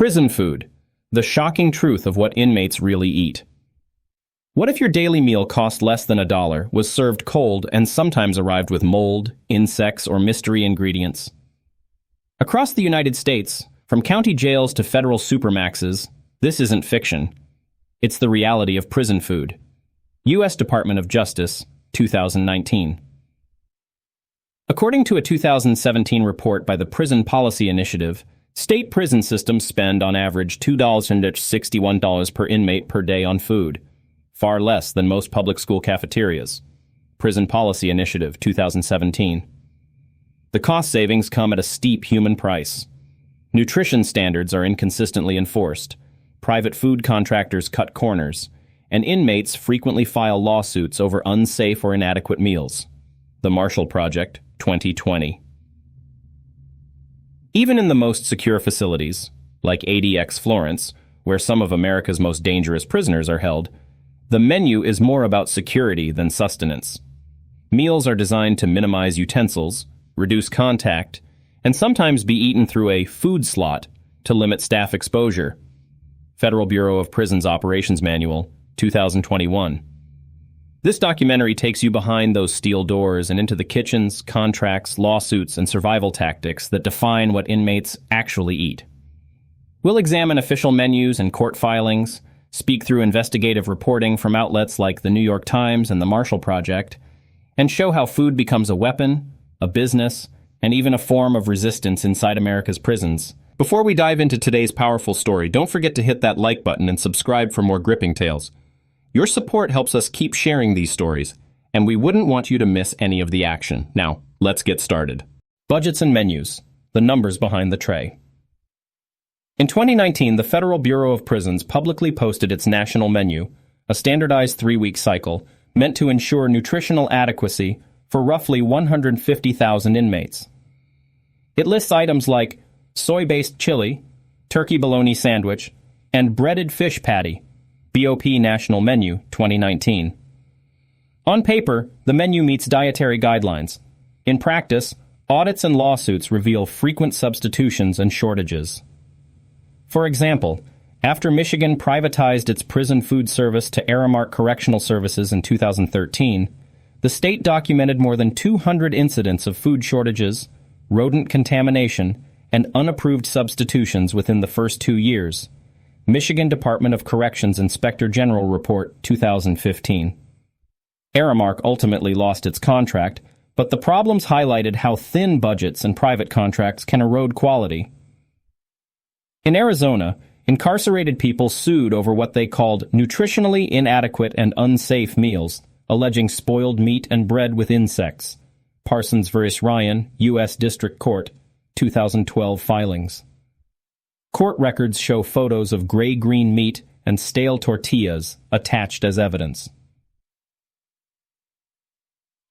Prison food, the shocking truth of what inmates really eat. What if your daily meal cost less than $1, was served cold, and sometimes arrived with mold, insects, or mystery ingredients? Across the United States, from county jails to federal supermaxes, this isn't fiction. It's the reality of prison food. U.S. Department of Justice, 2019. According to a 2017 report by the Prison Policy Initiative, state prison systems spend on average $2.61 per inmate per day on food, far less than most public school cafeterias. Prison Policy Initiative, 2017. The cost savings come at a steep human price. Nutrition standards are inconsistently enforced. Private food contractors cut corners, and inmates frequently file lawsuits over unsafe or inadequate meals. The Marshall Project, 2020. Even in the most secure facilities, like ADX Florence, where some of America's most dangerous prisoners are held, the menu is more about security than sustenance. Meals are designed to minimize utensils, reduce contact, and sometimes be eaten through a food slot to limit staff exposure. Federal Bureau of Prisons Operations Manual, 2021. This documentary takes you behind those steel doors and into the kitchens, contracts, lawsuits, and survival tactics that define what inmates actually eat. We'll examine official menus and court filings, speak through investigative reporting from outlets like the New York Times and the Marshall Project, and show how food becomes a weapon, a business, and even a form of resistance inside America's prisons. Before we dive into today's powerful story, don't forget to hit that like button and subscribe for more gripping tales. Your support helps us keep sharing these stories, and we wouldn't want you to miss any of the action. Now, let's get started. Budgets and menus, the numbers behind the tray. In 2019, the Federal Bureau of Prisons publicly posted its national menu, a standardized 3-week cycle meant to ensure nutritional adequacy for roughly 150,000 inmates. It lists items like soy-based chili, turkey bologna sandwich, and breaded fish patty, BOP National Menu, 2019. On paper, the menu meets dietary guidelines. In practice, audits and lawsuits reveal frequent substitutions and shortages. For example, after Michigan privatized its prison food service to Aramark Correctional Services in 2013, the state documented more than 200 incidents of food shortages, rodent contamination, and unapproved substitutions within the first 2 years. Michigan Department of Corrections Inspector General Report, 2015. Aramark ultimately lost its contract, but the problems highlighted how thin budgets and private contracts can erode quality. In Arizona, incarcerated people sued over what they called nutritionally inadequate and unsafe meals, alleging spoiled meat and bread with insects. Parsons v. Ryan, U.S. District Court, 2012 filings. Court records show photos of gray-green meat and stale tortillas attached as evidence.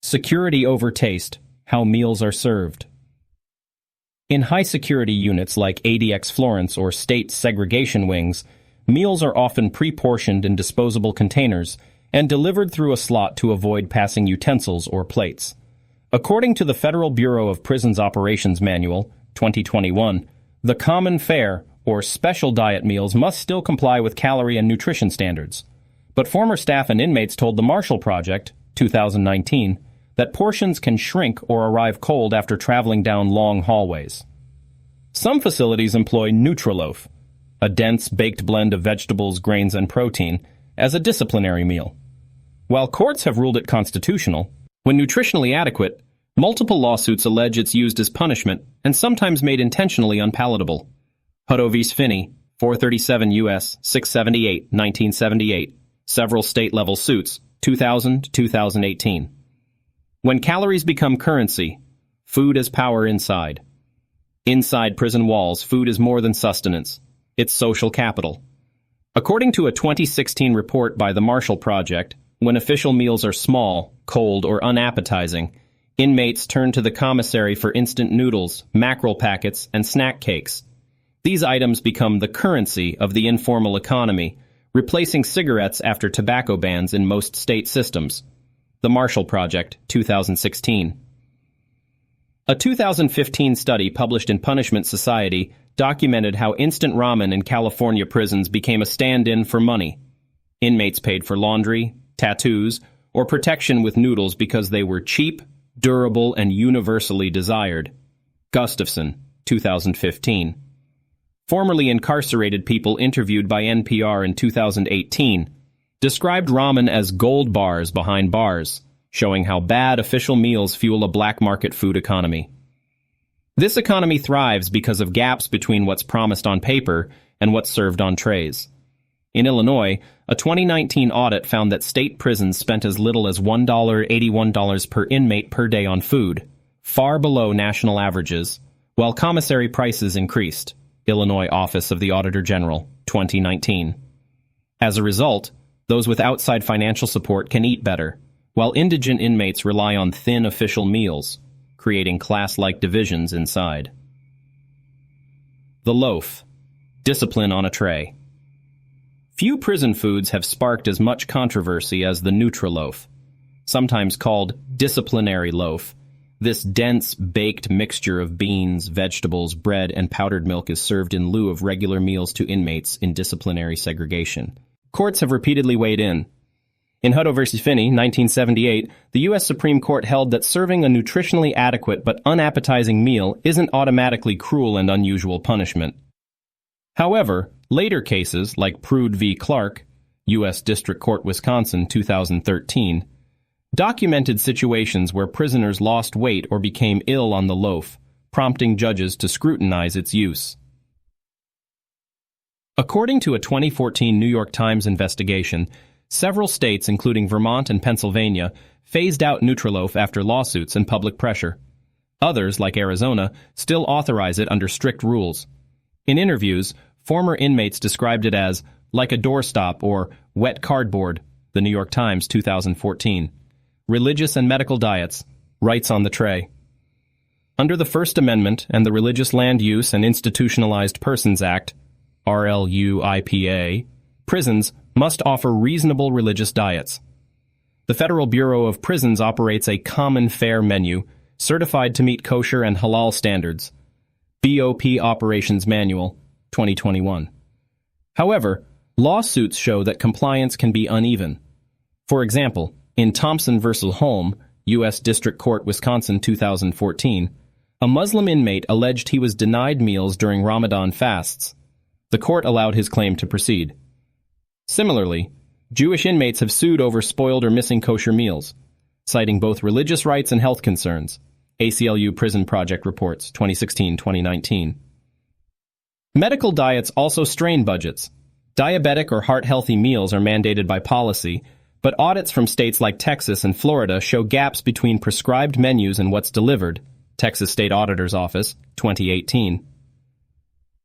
Security over taste, how meals are served. In high-security units like ADX Florence or state segregation wings, meals are often pre-portioned in disposable containers and delivered through a slot to avoid passing utensils or plates. According to the Federal Bureau of Prisons Operations Manual, 2021, the common fare, or special diet meals, must still comply with calorie and nutrition standards. But former staff and inmates told the Marshall Project, 2019, that portions can shrink or arrive cold after traveling down long hallways. Some facilities employ Nutraloaf, a dense baked blend of vegetables, grains, and protein, as a disciplinary meal. While courts have ruled it constitutional, when nutritionally adequate, multiple lawsuits allege it's used as punishment and sometimes made intentionally unpalatable. Hutto v. Finney, 437 U.S. 678, 1978. Several state-level suits, 2000-2018. When calories become currency, food is power inside. Inside prison walls, food is more than sustenance. It's social capital. According to a 2016 report by the Marshall Project, when official meals are small, cold, or unappetizing, inmates turn to the commissary for instant noodles, mackerel packets, and snack cakes. These items become the currency of the informal economy, replacing cigarettes after tobacco bans in most state systems. The Marshall Project, 2016. A 2015 study published in Punishment Society documented how instant ramen in California prisons became a stand-in for money. Inmates paid for laundry, tattoos, or protection with noodles because they were cheap, durable, and universally desired. Gustafson, 2015. Formerly incarcerated people interviewed by NPR in 2018 described ramen as gold bars behind bars, showing how bad official meals fuel a black market food economy. This economy thrives because of gaps between what's promised on paper and what's served on trays. In Illinois, a 2019 audit found that state prisons spent as little as $1.81 per inmate per day on food, far below national averages, while commissary prices increased. Illinois Office of the Auditor General, 2019. As a result, those with outside financial support can eat better, while indigent inmates rely on thin official meals, creating class-like divisions inside. The loaf. Discipline on a tray. Few prison foods have sparked as much controversy as the Nutraloaf, sometimes called disciplinary loaf. This dense, baked mixture of beans, vegetables, bread, and powdered milk is served in lieu of regular meals to inmates in disciplinary segregation. Courts have repeatedly weighed in. In Hutto v. Finney, 1978, the U.S. Supreme Court held that serving a nutritionally adequate but unappetizing meal isn't automatically cruel and unusual punishment. However, later cases, like Prude v. Clark, U.S. District Court, Wisconsin, 2013, documented situations where prisoners lost weight or became ill on the loaf, prompting judges to scrutinize its use. According to a 2014 New York Times investigation, several states, including Vermont and Pennsylvania, phased out Nutraloaf after lawsuits and public pressure. Others, like Arizona, still authorize it under strict rules. In interviews, former inmates described it as like a doorstop or wet cardboard, the New York Times, 2014. Religious and medical diets, rights on the tray. Under the First Amendment and the Religious Land Use and Institutionalized Persons Act, RLUIPA, prisons must offer reasonable religious diets. The Federal Bureau of Prisons operates a common fare menu, certified to meet kosher and halal standards. BOP Operations Manual, 2021. However, lawsuits show that compliance can be uneven. For example, in Thompson v. Holm, U.S. District Court, Wisconsin, 2014, a Muslim inmate alleged he was denied meals during Ramadan fasts. The court allowed his claim to proceed. Similarly, Jewish inmates have sued over spoiled or missing kosher meals, citing both religious rights and health concerns. ACLU Prison Project reports, 2016-2019. Medical diets also strain budgets. Diabetic or heart-healthy meals are mandated by policy, but audits from states like Texas and Florida show gaps between prescribed menus and what's delivered. Texas State Auditor's Office, 2018.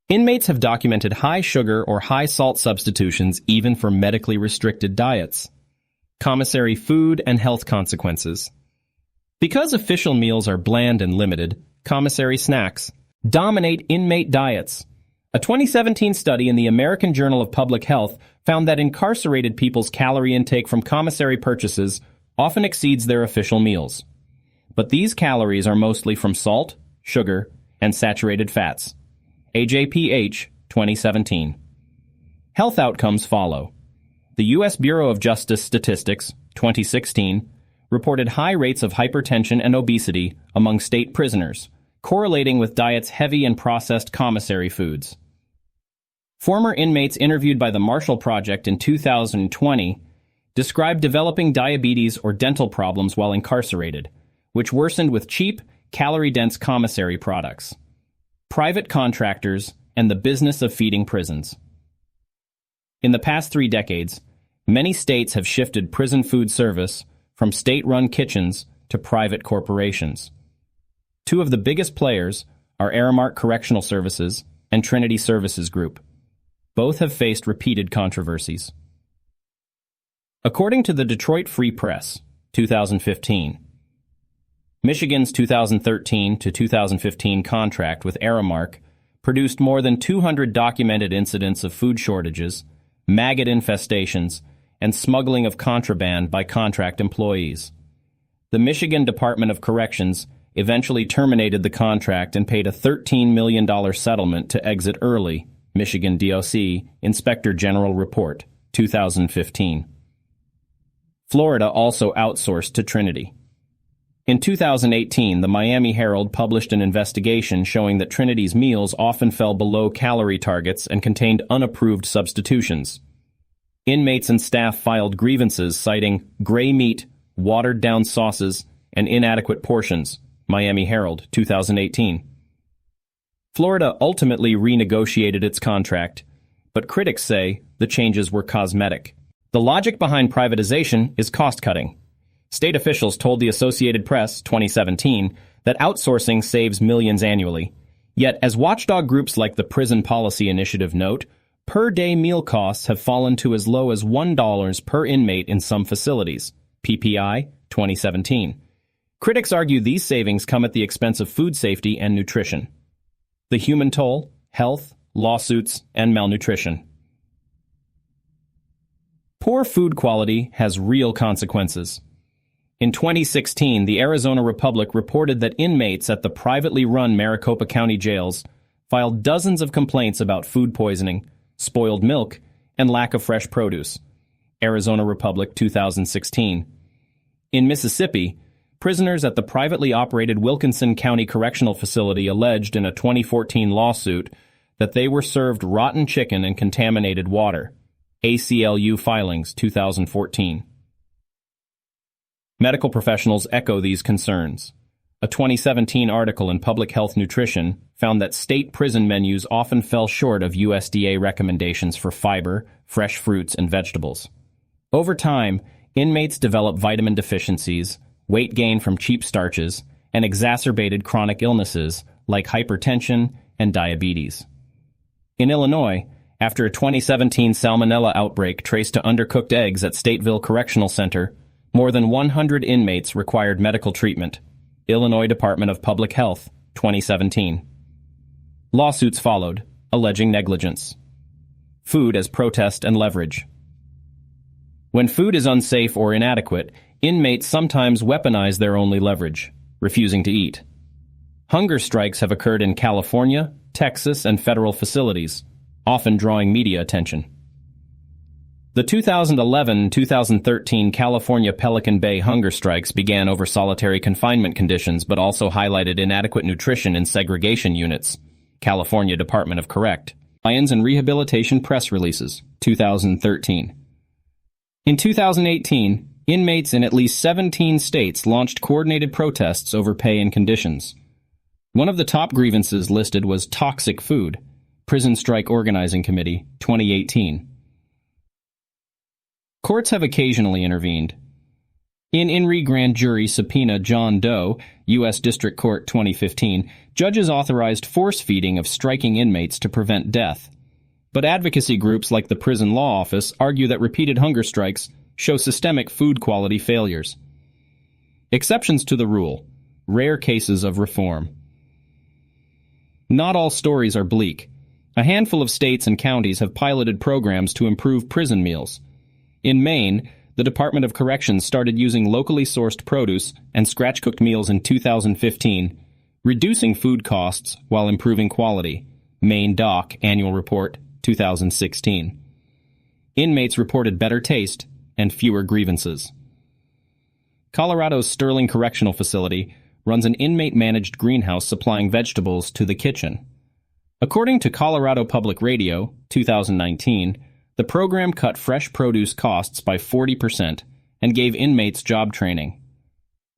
Inmates have documented high sugar or high salt substitutions even for medically restricted diets. Commissary food and health consequences. Because official meals are bland and limited, commissary snacks dominate inmate diets. A 2017 study in the American Journal of Public Health found that incarcerated people's calorie intake from commissary purchases often exceeds their official meals. But these calories are mostly from salt, sugar, and saturated fats. AJPH, 2017. Health outcomes follow. The U.S. Bureau of Justice Statistics, 2016, reported high rates of hypertension and obesity among state prisoners, correlating with diets heavy in processed commissary foods. Former inmates interviewed by the Marshall Project in 2020 described developing diabetes or dental problems while incarcerated, which worsened with cheap, calorie-dense commissary products. Private contractors and the business of feeding prisons. In the past 3 decades, many states have shifted prison food service from state-run kitchens to private corporations. 2 of the biggest players are Aramark Correctional Services and Trinity Services Group. Both have faced repeated controversies. According to the Detroit Free Press, 2015, Michigan's 2013 to 2015 contract with Aramark produced more than 200 documented incidents of food shortages, maggot infestations, and smuggling of contraband by contract employees. The Michigan Department of Corrections eventually terminated the contract and paid a $13 million settlement to exit early, Michigan DOC, Inspector General Report, 2015. Florida also outsourced to Trinity. In 2018, the Miami Herald published an investigation showing that Trinity's meals often fell below calorie targets and contained unapproved substitutions. Inmates and staff filed grievances citing gray meat, watered-down sauces, and inadequate portions. Miami Herald, 2018. Florida ultimately renegotiated its contract, but critics say the changes were cosmetic. The logic behind privatization is cost-cutting. State officials told the Associated Press, 2017, that outsourcing saves millions annually. Yet, as watchdog groups like the Prison Policy Initiative note, per-day meal costs have fallen to as low as $1 per inmate in some facilities. PPI, 2017. Critics argue these savings come at the expense of food safety and nutrition. The human toll, health, lawsuits, and malnutrition. Poor food quality has real consequences. In 2016, the Arizona Republic reported that inmates at the privately run Maricopa County jails filed dozens of complaints about food poisoning, spoiled milk, and lack of fresh produce. Arizona Republic, 2016. In Mississippi, prisoners at the privately operated Wilkinson County Correctional Facility alleged in a 2014 lawsuit that they were served rotten chicken and contaminated water. ACLU Filings, 2014. Medical professionals echo these concerns. A 2017 article in Public Health Nutrition found that state prison menus often fell short of USDA recommendations for fiber, fresh fruits, and vegetables. Over time, inmates develop vitamin deficiencies, weight gain from cheap starches, and exacerbated chronic illnesses like hypertension and diabetes. In Illinois, after a 2017 salmonella outbreak traced to undercooked eggs at Stateville Correctional Center, more than 100 inmates required medical treatment. Illinois Department of Public Health, 2017. Lawsuits followed, alleging negligence. Food as protest and leverage. When food is unsafe or inadequate, inmates sometimes weaponize their only leverage, refusing to eat. Hunger strikes have occurred in California, Texas, and federal facilities, often drawing media attention. The 2011-2013 California Pelican Bay hunger strikes began over solitary confinement conditions but also highlighted inadequate nutrition in segregation units. California Department of Correct. Science and Rehabilitation Press Releases, 2013. In 2018, inmates in at least 17 states launched coordinated protests over pay and conditions. One of the top grievances listed was toxic food. Prison Strike Organizing Committee, 2018. Courts have occasionally intervened. In In re Grand Jury Subpoena John Doe, U.S. District Court 2015, judges authorized force-feeding of striking inmates to prevent death. But advocacy groups like the Prison Law Office argue that repeated hunger strikes show systemic food quality failures. Exceptions to the rule. Rare cases of reform. Not all stories are bleak. A handful of states and counties have piloted programs to improve prison meals. In Maine, the Department of Corrections started using locally sourced produce and scratch-cooked meals in 2015, reducing food costs while improving quality. Maine Doc Annual Report, 2016. Inmates reported better taste and fewer grievances. Colorado's Sterling Correctional Facility runs an inmate-managed greenhouse supplying vegetables to the kitchen. According to Colorado Public Radio, 2019, the program cut fresh produce costs by 40% and gave inmates job training.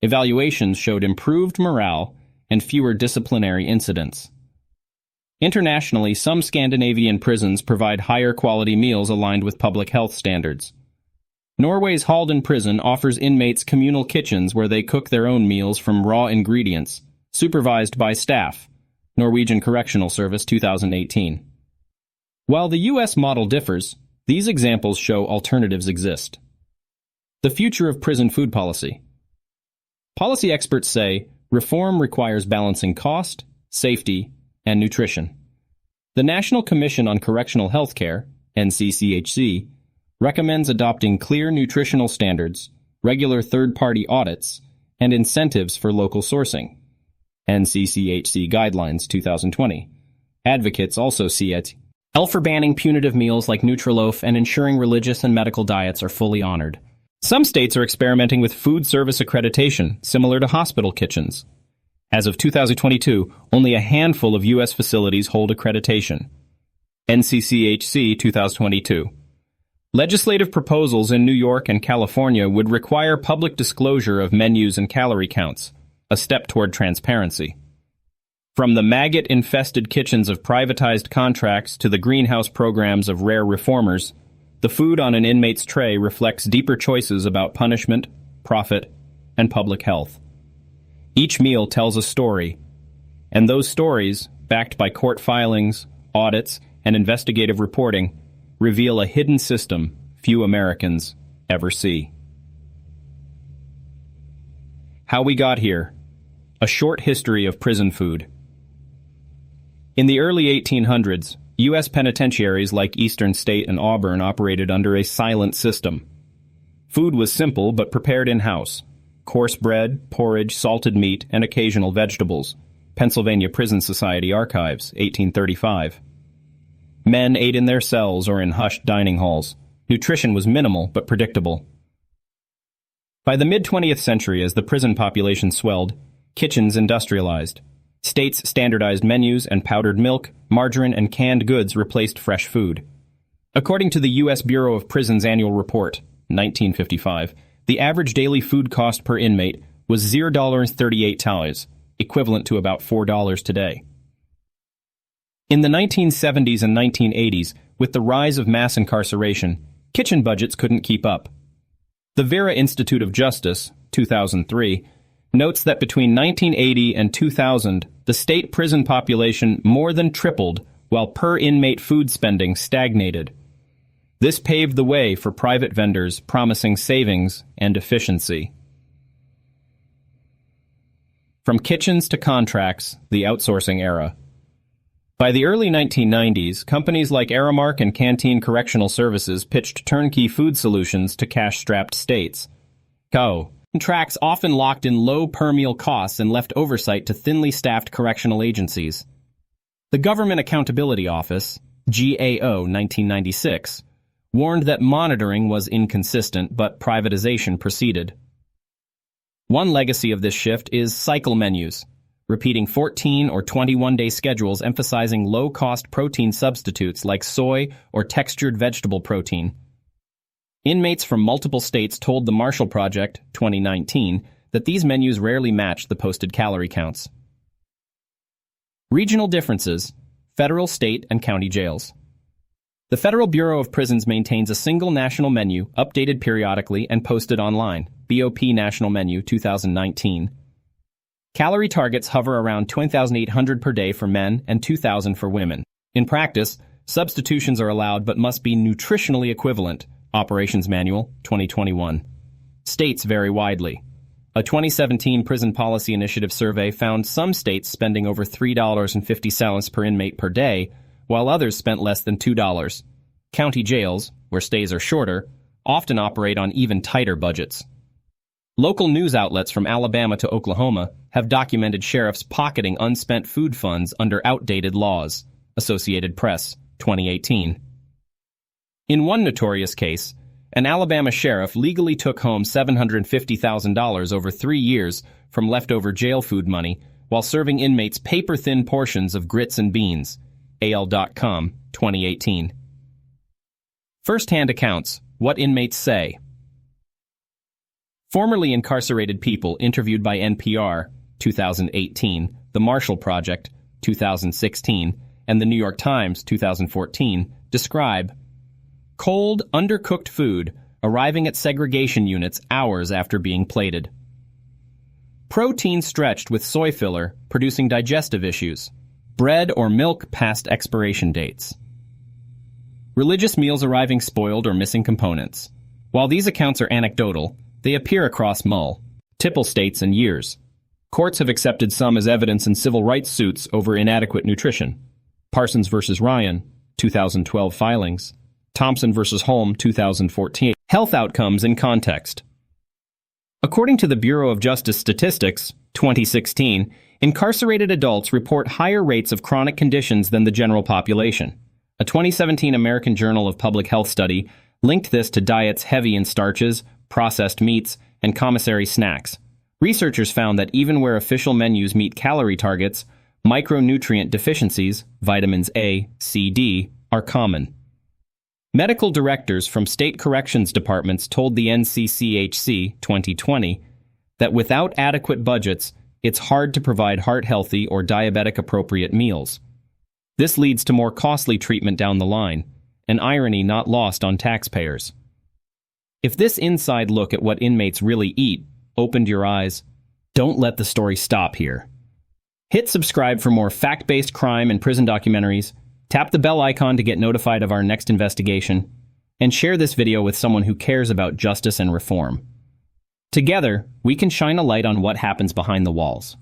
Evaluations showed improved morale and fewer disciplinary incidents. Internationally, some Scandinavian prisons provide higher quality meals aligned with public health standards. Norway's Halden Prison offers inmates communal kitchens where they cook their own meals from raw ingredients, supervised by staff. Norwegian Correctional Service, 2018. While the U.S. model differs, these examples show alternatives exist. The future of prison food policy. Policy experts say reform requires balancing cost, safety, and nutrition. The National Commission on Correctional Healthcare, NCCHC, recommends adopting clear nutritional standards, regular third-party audits, and incentives for local sourcing. NCCHC Guidelines 2020. Advocates also see it. L for banning punitive meals like Nutraloaf and ensuring religious and medical diets are fully honored. Some states are experimenting with food service accreditation, similar to hospital kitchens. As of 2022, only a handful of U.S. facilities hold accreditation. NCCHC 2022. Legislative proposals in New York and California would require public disclosure of menus and calorie counts, a step toward transparency. From the maggot-infested kitchens of privatized contracts to the greenhouse programs of rare reformers, the food on an inmate's tray reflects deeper choices about punishment, profit, and public health. Each meal tells a story, and those stories, backed by court filings, audits, and investigative reporting, reveal a hidden system few Americans ever see. How we got here. A short history of prison food. In the early 1800s, U.S. penitentiaries like Eastern State and Auburn operated under a silent system. Food was simple but prepared in-house. Coarse bread, porridge, salted meat, and occasional vegetables. Pennsylvania Prison Society Archives, 1835. Men ate in their cells or in hushed dining halls. Nutrition was minimal but predictable. By the mid-20th century, as the prison population swelled, kitchens industrialized. States standardized menus, and powdered milk, margarine, and canned goods replaced fresh food. According to the U.S. Bureau of Prisons Annual Report, 1955, the average daily food cost per inmate was $0.38, equivalent to about $4 today. In the 1970s and 1980s, with the rise of mass incarceration, kitchen budgets couldn't keep up. The Vera Institute of Justice, 2003, notes that between 1980 and 2000, the state prison population more than tripled while per-inmate food spending stagnated. This paved the way for private vendors promising savings and efficiency. From kitchens to contracts, the outsourcing era. By the early 1990s, companies like Aramark and Canteen Correctional Services pitched turnkey food solutions to cash-strapped states. Contracts often locked in low per-meal costs and left oversight to thinly staffed correctional agencies. The Government Accountability Office, GAO 1996, warned that monitoring was inconsistent, but privatization proceeded. One legacy of this shift is cycle menus, repeating 14 or 21-day schedules emphasizing low-cost protein substitutes like soy or textured vegetable protein. Inmates from multiple states told the Marshall Project, 2019, that these menus rarely match the posted calorie counts. Regional differences, federal, state, and county jails. The Federal Bureau of Prisons maintains a single national menu, updated periodically and posted online, BOP National Menu 2019. Calorie targets hover around 2,800 per day for men and 2,000 for women. In practice, substitutions are allowed but must be nutritionally equivalent. Operations Manual, 2021. States vary widely. A 2017 Prison Policy Initiative survey found some states spending over $3.50 per inmate per day, while others spent less than $2. County jails, where stays are shorter, often operate on even tighter budgets. Local news outlets from Alabama to Oklahoma have documented sheriffs pocketing unspent food funds under outdated laws. Associated Press, 2018. In one notorious case, an Alabama sheriff legally took home $750,000 over 3 years from leftover jail food money while serving inmates paper-thin portions of grits and beans. AL.com, 2018. First-hand accounts, what inmates say. Formerly incarcerated people interviewed by NPR, 2018, The Marshall Project, 2016, and The New York Times, 2014, describe cold, undercooked food arriving at segregation units hours after being plated. Protein stretched with soy filler, producing digestive issues. Bread or milk past expiration dates. Religious meals arriving spoiled or missing components. While these accounts are anecdotal, they appear across multiple states and years. Courts have accepted some as evidence in civil rights suits over inadequate nutrition. Parsons v. Ryan, 2012 filings. Thompson v. Holm, 2014. Health outcomes in context. According to the Bureau of Justice Statistics, 2016, Incarcerated adults report higher rates of chronic conditions than the general population. A 2017 American Journal of Public Health study linked this to diets heavy in starches, processed meats, and commissary snacks. Researchers found that even where official menus meet calorie targets, micronutrient deficiencies, vitamins A, C, D, are common. Medical directors from state corrections departments told the NCCHC 2020 that without adequate budgets, it's hard to provide heart-healthy or diabetic-appropriate meals. This leads to more costly treatment down the line, an irony not lost on taxpayers. If this inside look at what inmates really eat opened your eyes, don't let the story stop here. Hit subscribe for more fact-based crime and prison documentaries, tap the bell icon to get notified of our next investigation, and share this video with someone who cares about justice and reform. Together, we can shine a light on what happens behind the walls.